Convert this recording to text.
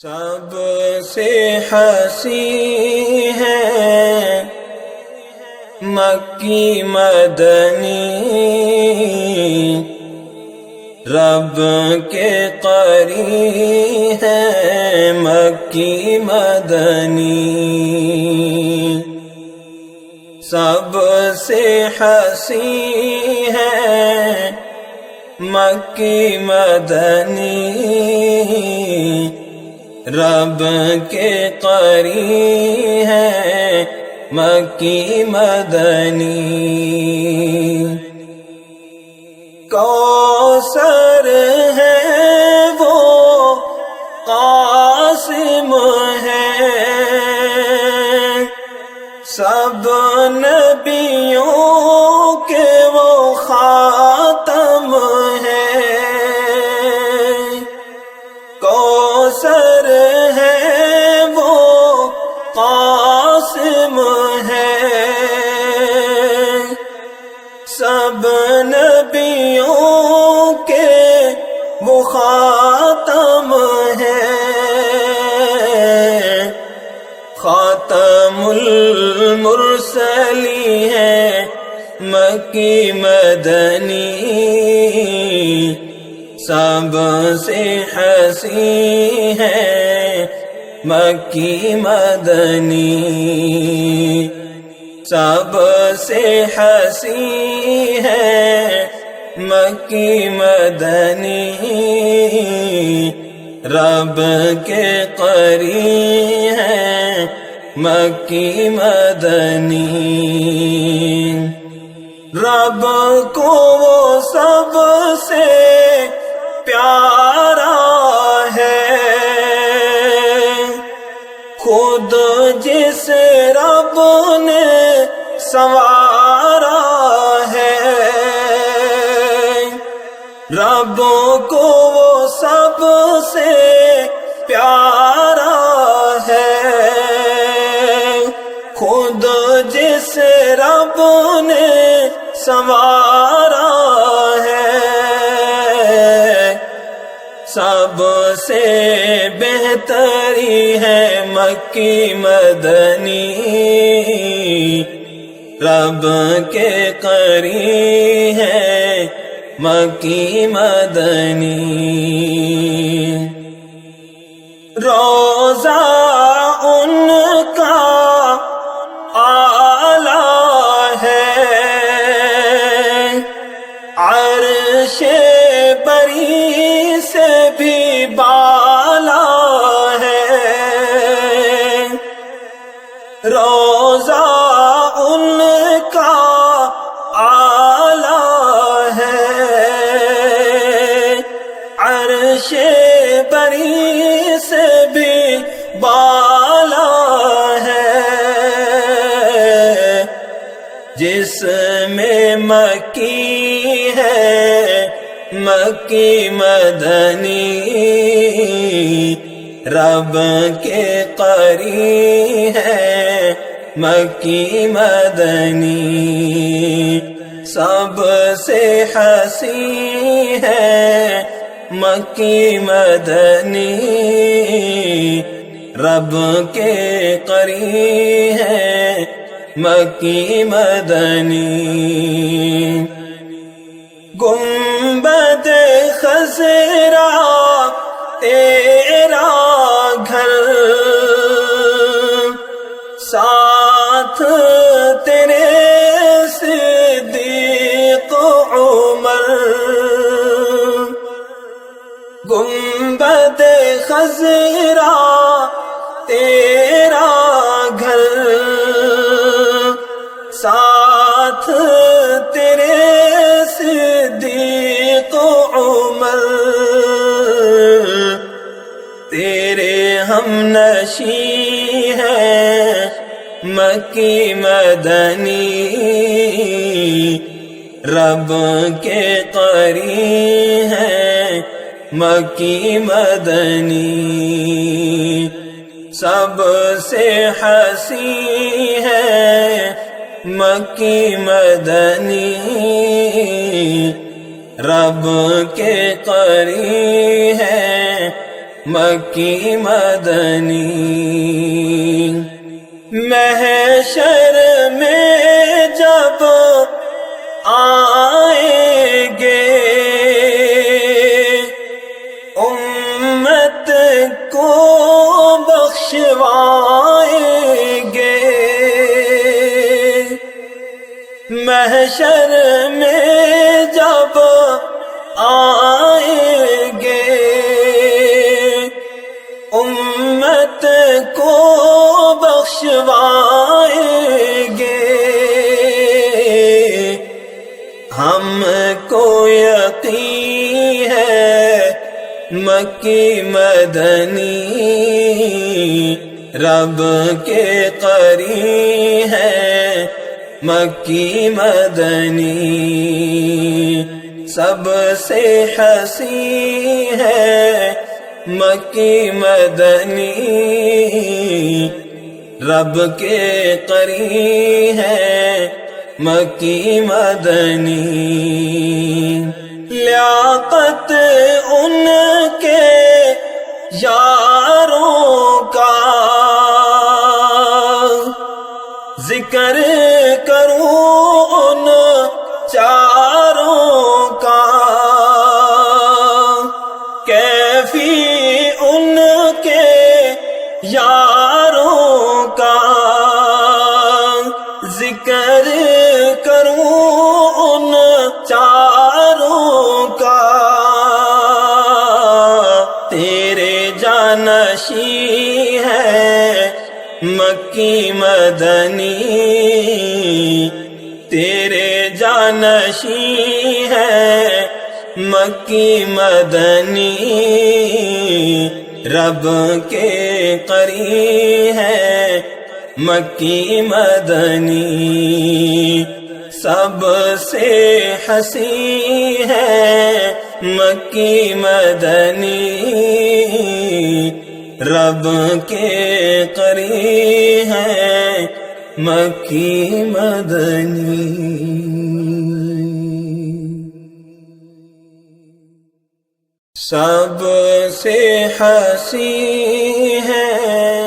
سب سے حسین ہے مکی مدنی، رب کے قریب ہے مکی مدنی۔ سب سے حسین ہے مکی مدنی، رب کے قریب ہے مکی مدنی۔ کوثر ہے وہ قاسم ہے، سب نبیوں کے وہ خاتم ہے۔ کوثر ہے وہ قاسم ہے، سب نبیوں کے وہ خاتم ہے۔ خاتم المرسلی ہے مکی مدنی، سب سے حسین ہے مکی مدنی۔ سب سے حسین ہے مکی مدنی، رب کے قریب ہے مکی مدنی۔ رب کو وہ سب سے پیارا ہے، خود جس رب نے سنوارا ہے۔ رب کو وہ سب سے پیارا ہے، خود جس رب نے سنوارا ہے۔ سب سے بہتری ہے مکی مدنی، رب کے قریب ہے مکی مدنی۔ روزہ ان کا اعلیٰ ہے، عرش بری سے بھی بالا ہے۔ روزہ ان کا اعلیٰ ہے، عرش بری سے بھی بالا ہے۔ جس میں مکی ہے مکی مدنی، رب کے قریب ہے مکی مدنی۔ سب سے حسین ہے مکی مدنی، رب کے قریب ہے مکی مدنی۔ گنبد خضرا تیرا گھر، ساتھ تیرے صدیق عمر۔ گنبد خضرا تیرا گھر، ساتھ تیرے صدیق عمر۔ تیرے ہم نشیں ہے مکی مدنی، رب کے قریب ہے مکی مدنی۔ سب سے حسین ہے مکی مدنی، رب کے قریب ہے مکی مدنی. محشر میں جب آئیں گے امت کو بخشوائیں گے. محشر میں جب آئیں گے امت کو بخشوائیں گے. ہم کو یقین ہے مکی مدنی رب کے قریب ہے. مکی مدنی سب سے حسین ہے. مکی مدنی رب کے قریب ہے. مکی مدنی لیاقت ان کے یاروں کا ذکر کروں ان چاروں کا. کیفی ان کے یاروں کا ذکر کروں ان چاروں کا. تیرے جانشین ہے مکی مدنی. تیرے جانشین ہے مکی مدنی رب کے قریب ہے. مکی مدنی سب سے حسین ہے. مکی مدنی رب کے قریب ہے. مکی مدنی. سب سے حسین ہے